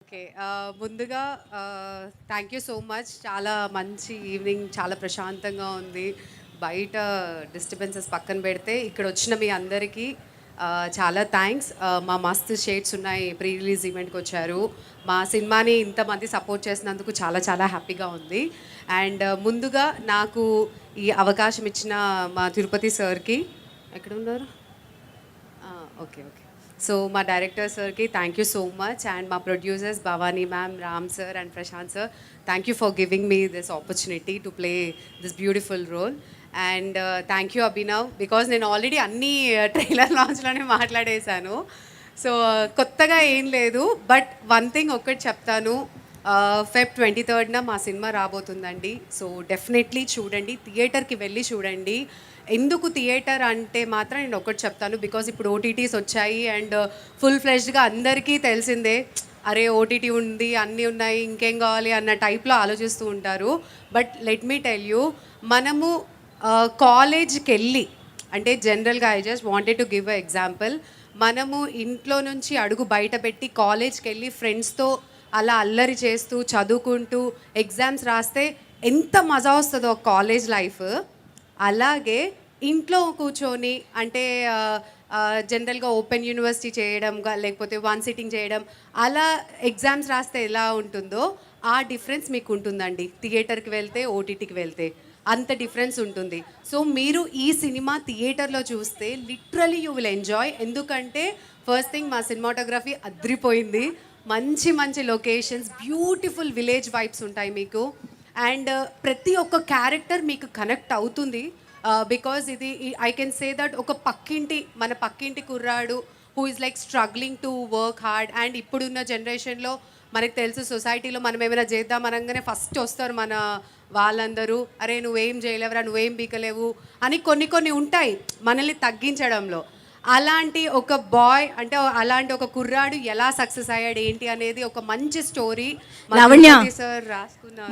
Okay. ముందుగా thank you so much. చాలా మంచి ఈవినింగ్, చాలా ప్రశాంతంగా ఉంది. బయట డిస్టర్బెన్సెస్ పక్కన పెడితే ఇక్కడ వచ్చిన మీ అందరికీ చాలా థ్యాంక్స్. మా మస్తు షేడ్స్ ఉన్నాయి, ప్రీ రిలీజ్ ఈవెంట్కి వచ్చారు. మా సినిమాని ఇంతమంది సపోర్ట్ చేసినందుకు చాలా చాలా హ్యాపీగా ఉంది. అండ్ ముందుగా నాకు ఈ అవకాశం ఇచ్చిన మా తిరుపతి సార్కి, ఎక్కడ ఉన్నారు? Okay okay. సో మా డైరెక్టర్ సార్కి thank you so much. And మా producers Bhavani ma'am, Ram sir and Prashant sir, thank you for giving me this opportunity to play this beautiful role. And thank you Abhinav, because నేను ఆల్రెడీ అన్ని trailer లాంచ్లోనే మాట్లాడేశాను. So కొత్తగా ఏం లేదు. బట్ వన్ థింగ్ ఒక్కటి చెప్తాను, ఫెబ్ 23న మా సినిమా రాబోతుందండి. సో డెఫినెట్లీ చూడండి, థియేటర్కి వెళ్ళి చూడండి. ఎందుకు థియేటర్ అంటే మాత్రం నేను ఒకటి చెప్తాను, బికాజ్ ఇప్పుడు ఓటీటీస్ వచ్చాయి అండ్ ఫుల్ ఫ్లెష్డ్గా అందరికీ తెలిసిందే, అరే ఓటీటీ ఉంది, అన్నీ ఉన్నాయి, ఇంకేం కావాలి అన్న టైప్లో ఆలోచిస్తూ ఉంటారు. But let me tell you, మనము కాలేజ్కి వెళ్ళి, అంటే జనరల్గా I just wanted to give a example, మనము ఇంట్లో నుంచి అడుగు బయట పెట్టి కాలేజ్కి వెళ్ళి ఫ్రెండ్స్తో అలా అల్లరి చేస్తూ చదువుకుంటూ ఎగ్జామ్స్ రాస్తే ఎంత మజా వస్తుందో కాలేజ్ లైఫ్, అలాగే ఇంట్లో కూర్చొని, అంటే జనరల్గా ఓపెన్ యూనివర్సిటీ చేయడం లేకపోతే వన్ సిట్టింగ్ చేయడం, అలా ఎగ్జామ్స్ రాస్తే ఎలా ఉంటుందో ఆ డిఫరెన్స్ మీకు ఉంటుందండి. థియేటర్కి వెళ్తే, ఓటీటీకి వెళ్తే అంత డిఫరెన్స్ ఉంటుంది. సో మీరు ఈ సినిమా థియేటర్లో చూస్తే లిటరలీ యూ విల్ ఎంజాయ్. ఎందుకంటే ఫస్ట్ థింగ్, మా సినిమాటోగ్రఫీ అద్రిపోయింది, మంచి మంచి లొకేషన్స్, బ్యూటిఫుల్ విలేజ్ వైబ్స్ ఉంటాయి మీకు. అండ్ ప్రతి ఒక్క క్యారెక్టర్ మీకు కనెక్ట్ అవుతుంది. బికాజ్ ఇది ఐ కెన్ సే దట్ ఒక మన పక్కింటి కుర్రాడు who is like struggling to work hard. And ఇప్పుడున్న జనరేషన్లో మనకు తెలుసు, సొసైటీలో మనం ఏమైనా చేద్దాం అనగానే ఫస్ట్ వస్తారు మన వాళ్ళందరూ, అరే నువ్వేం చేయలేవురా, నువ్వేం బీకలేవు అని కొన్ని ఉంటాయి మనల్ని తగ్గించడంలో. అలాంటి ఒక బాయ్, అంటే అలాంటి ఒక కుర్రాడు ఎలా సక్సెస్ అయ్యాడు ఏంటి అనేది ఒక మంచి స్టోరీ సార్ రాసుకున్నారు.